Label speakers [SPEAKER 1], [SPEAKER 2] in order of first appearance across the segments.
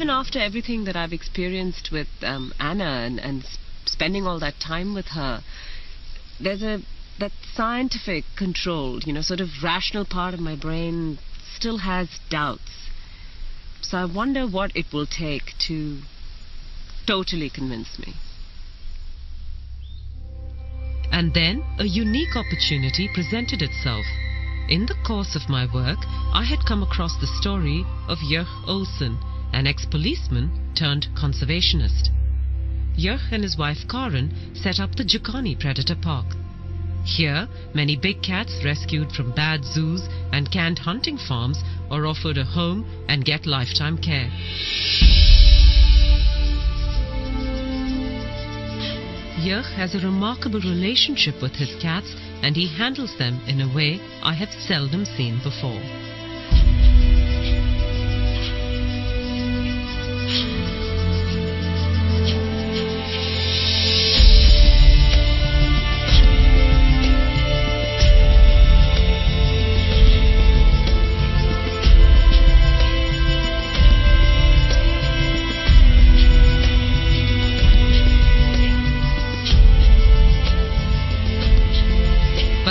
[SPEAKER 1] even after everything that I've experienced with Anna and spending all that time with her, there's that scientific controlled, sort of rational part of my brain still has doubts. So I wonder what it will take to totally convince me.
[SPEAKER 2] And then a unique opportunity presented itself. In the course of my work, I had come across the story of Jörg Olsen, an ex-policeman turned conservationist. Jörg and his wife Karen set up the Jukani Predator Park. Here, many big cats rescued from bad zoos and canned hunting farms are offered a home and get lifetime care. Jörg has a remarkable relationship with his cats, and he handles them in a way I have seldom seen before.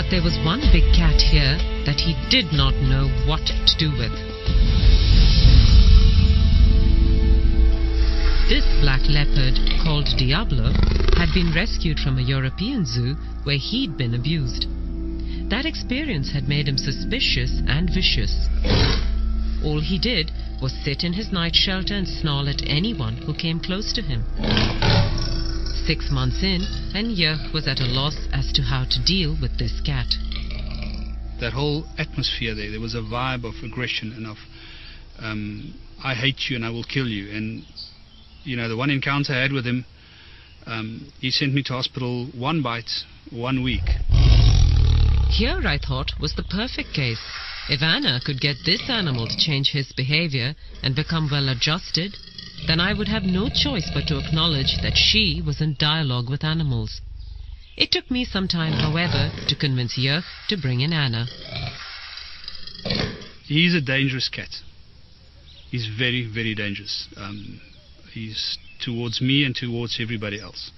[SPEAKER 2] There was one big cat here that he did not know what to do with. This black leopard, called Diablo, had been rescued from a European zoo where he'd been abused. That experience had made him suspicious and vicious. All he did was sit in his night shelter and snarl at anyone who came close to him. 6 months in, and Jörg was at a loss as to how to deal with this cat.
[SPEAKER 3] That whole atmosphere there was a vibe of aggression and of I hate you and I will kill you. And the one encounter I had with him, he sent me to hospital 1 bite, 1 week.
[SPEAKER 2] Here, I thought, was the perfect case. If Anna could get this animal to change his behavior and become well adjusted, then I would have no choice but to acknowledge that she was in dialogue with animals. It took me some time, however, to convince Jörg to bring in Anna.
[SPEAKER 3] He's a dangerous cat. He's very, very dangerous. He's towards me and towards everybody else.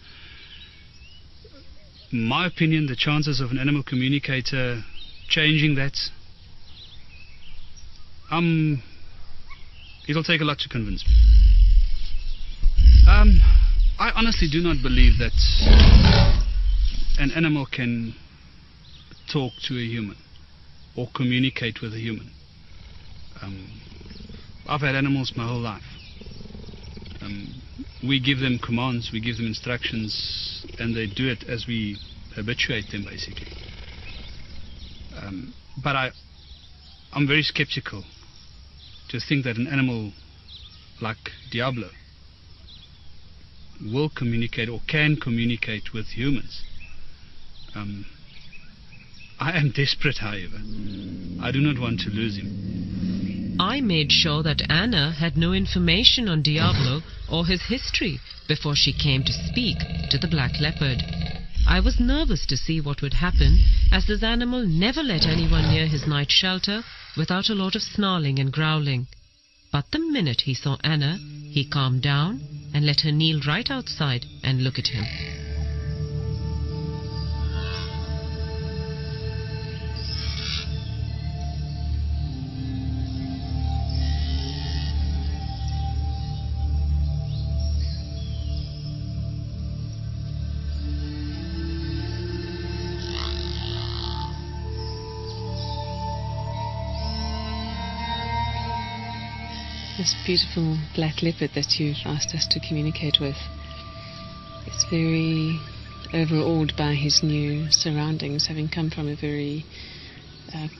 [SPEAKER 3] In my opinion, the chances of an animal communicator changing that, it'll take a lot to convince me. I honestly do not believe that an animal can talk to a human or communicate with a human. I've had animals my whole life. We give them commands, we give them instructions, and they do it as we habituate them, basically. But I'm very skeptical to think that an animal like Diablo will communicate or can communicate with humans. I am desperate, however. I do not want to lose him.
[SPEAKER 2] I made sure that Anna had no information on Diablo or his history before she came to speak to the black leopard. I was nervous to see what would happen, as this animal never let anyone near his night shelter without a lot of snarling and growling. But the minute he saw Anna, he calmed down and let her kneel right outside and look at him.
[SPEAKER 4] This beautiful black leopard that you've asked us to communicate with is very overawed by his new surroundings, having come from a very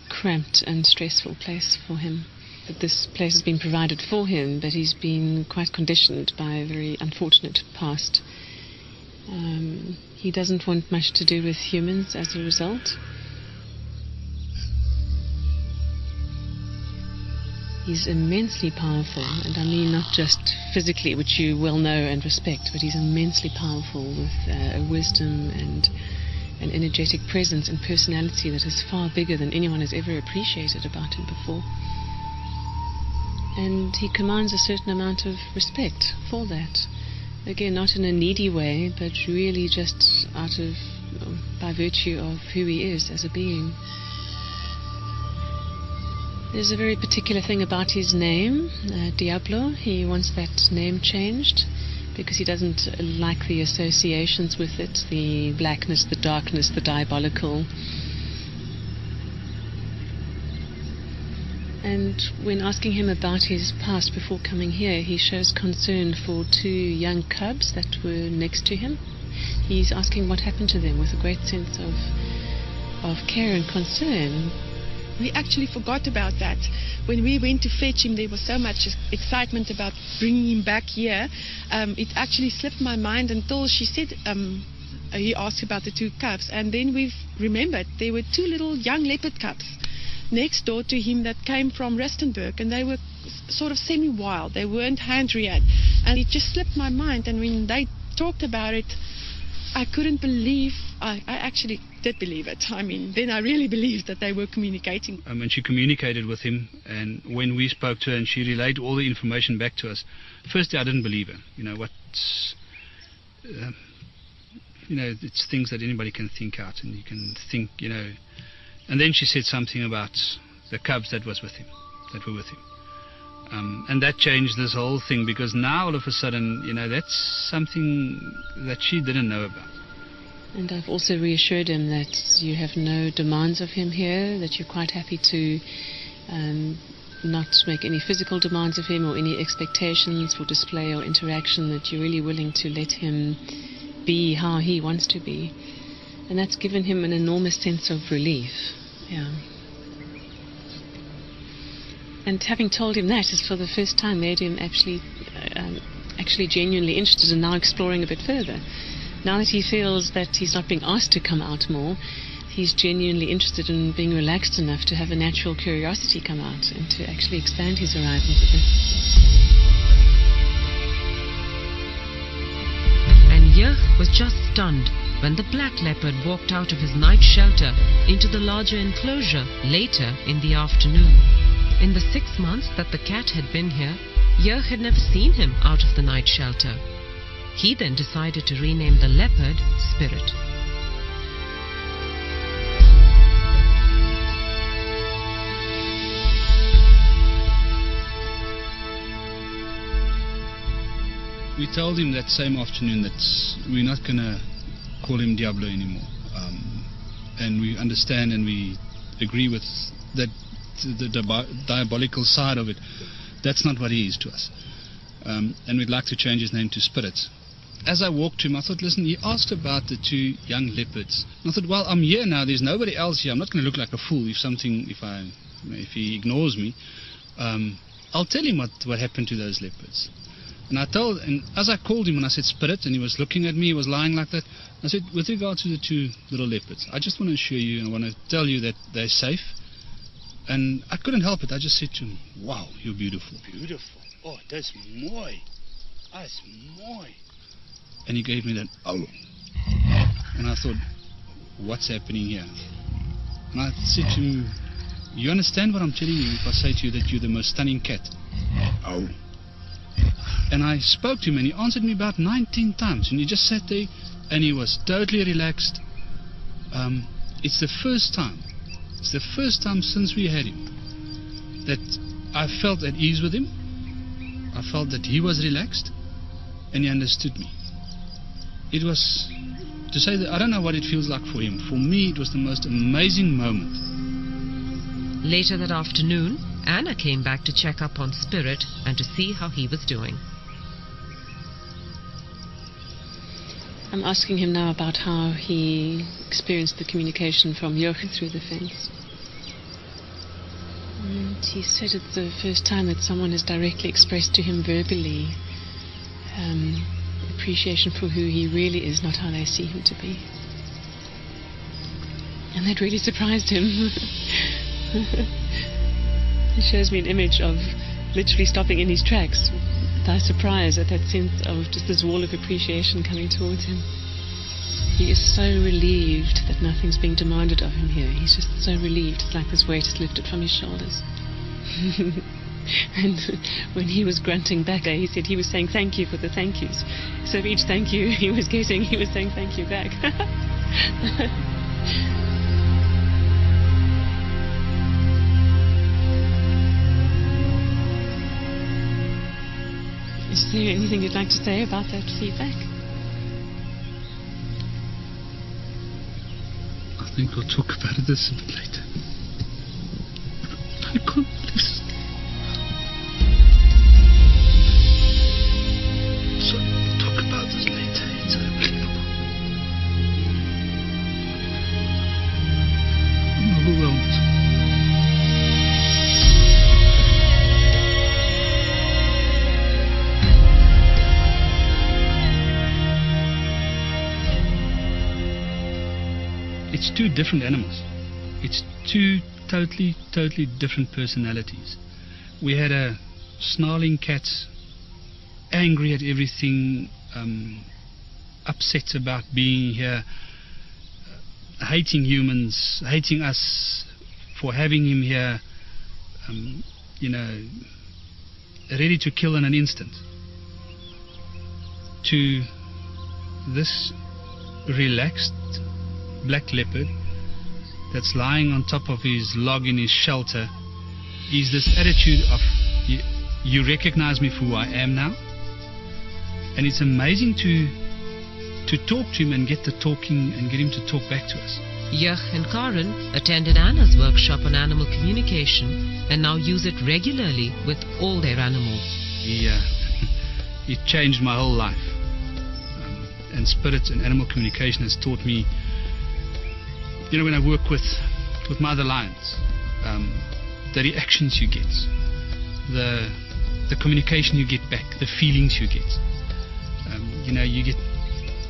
[SPEAKER 4] cramped and stressful place for him. But this place has been provided for him, but he's been quite conditioned by a very unfortunate past. He doesn't want much to do with humans as a result. He's immensely powerful, and I mean not just physically, which you well know and respect, but he's immensely powerful with a wisdom and an energetic presence and personality that is far bigger than anyone has ever appreciated about him before. And he commands a certain amount of respect for that. Again, not in a needy way, but really just by virtue of who he is as a being. There's a very particular thing about his name, Diablo. He wants that name changed because he doesn't like the associations with it, the blackness, the darkness, the diabolical. And when asking him about his past before coming here, he shows concern for 2 young cubs that were next to him. He's asking what happened to them with a great sense of care and concern.
[SPEAKER 5] We actually forgot about that. When we went to fetch him, there was so much excitement about bringing him back here. It actually slipped my mind until she said, he asked about the 2 cubs, and then we've remembered there were 2 little young leopard cubs next door to him that came from Rustenburg, and they were sort of semi-wild. They weren't hand-reared, and it just slipped my mind. And when they talked about it, I couldn't believe. I actually did believe it. I mean, then I really believed that they were communicating.
[SPEAKER 3] And she communicated with him, and when we spoke to her and she relayed all the information back to us, firstly I didn't believe her. It's things that anybody can think out, and you can think, And then she said something about the cubs that were with him. And that changed this whole thing, because now all of a sudden, that's something that she didn't know about.
[SPEAKER 4] And I've also reassured him that you have no demands of him here, that you're quite happy to not make any physical demands of him or any expectations for display or interaction, that you're really willing to let him be how he wants to be. And that's given him an enormous sense of relief. Yeah. And having told him that is for the first time made him actually genuinely interested in now exploring a bit further. Now that he feels that he's not being asked to come out more, he's genuinely interested in being relaxed enough to have a natural curiosity come out and to actually expand his horizons a bit.
[SPEAKER 2] And Jurg was just stunned when the black leopard walked out of his night shelter into the larger enclosure later in the afternoon. In the 6 months that the cat had been here, Jurg had never seen him out of the night shelter. He then decided to rename the leopard Spirit.
[SPEAKER 3] We told him that same afternoon that we're not going to call him Diablo anymore. And we understand and we agree with that the diabolical side of it. That's not what he is to us. And we'd like to change his name to Spirit. As I walked to him, I thought, listen, he asked about the 2 young leopards. And I thought, well, I'm here now. There's nobody else here. I'm not going to look like a fool if he ignores me. I'll tell him what happened to those leopards. And as I called him and I said Spirit, and he was looking at me, he was lying like that, I said, with regard to the 2 little leopards, I just want to assure you and I want to tell you that they're safe. And I couldn't help it. I just said to him, wow, you're beautiful.
[SPEAKER 6] Beautiful. Oh, that's mooi. That's mooi.
[SPEAKER 3] And he gave me that, oh. And I thought, what's happening here? And I said to him, you understand what I'm telling you if I say to you that you're the most stunning cat?
[SPEAKER 6] Oh.
[SPEAKER 3] And I spoke to him and he answered me about 19 times. And he just sat there and he was totally relaxed. It's the first time since we had him that I felt at ease with him. I felt that he was relaxed and he understood me. It was, to say that I don't know what it feels like for him. For me, it was the most amazing moment.
[SPEAKER 2] Later that afternoon, Anna came back to check up on Spirit and to see how he was doing.
[SPEAKER 4] I'm asking him now about how he experienced the communication from Jurg through the fence. And he said it's the first time that someone has directly expressed to him verbally appreciation for who he really is, not how they see him to be. And that really surprised him. He shows me an image of literally stopping in his tracks by surprise at that sense of just this wall of appreciation coming towards him. He is so relieved that nothing's being demanded of him here. He's just so relieved. It's like this weight is lifted from his shoulders. And when he was grunting back, he said he was saying thank you for the thank yous. So for each thank you he was getting, he was saying thank you back. Is there anything you'd like to say about that feedback?
[SPEAKER 3] I think we'll talk about this a bit later. I can't listen. So we'll talk about this later. It's unbelievable. I'm overwhelmed. It's two different animals. It's two totally different personalities. We had a snarling cat, angry at everything, upset about being here, hating humans, hating us for having him here, ready to kill in an instant. To this relaxed black leopard that's lying on top of his log in his shelter is this attitude of you recognize me for who I am now. And it's amazing to talk to him and get the talking and get him to talk back to us.
[SPEAKER 2] Jurg and Karen attended Anna's workshop on animal communication and now use it regularly with all their animals.
[SPEAKER 3] Yeah, it changed my whole life. And spirit and animal communication has taught me, when I work with my other lions, the reactions you get, the communication you get back, the feelings you get.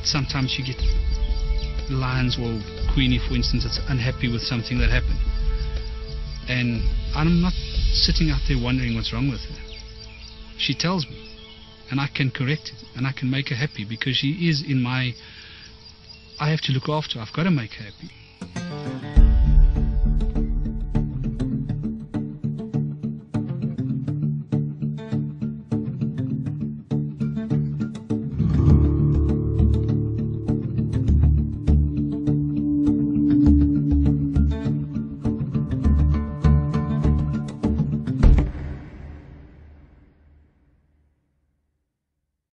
[SPEAKER 3] Sometimes you get lions, or Queenie for instance, that's unhappy with something that happened. And I'm not sitting out there wondering what's wrong with her. She tells me, and I can correct it, and I can make her happy, because she is I have to look after her. I've got to make her happy.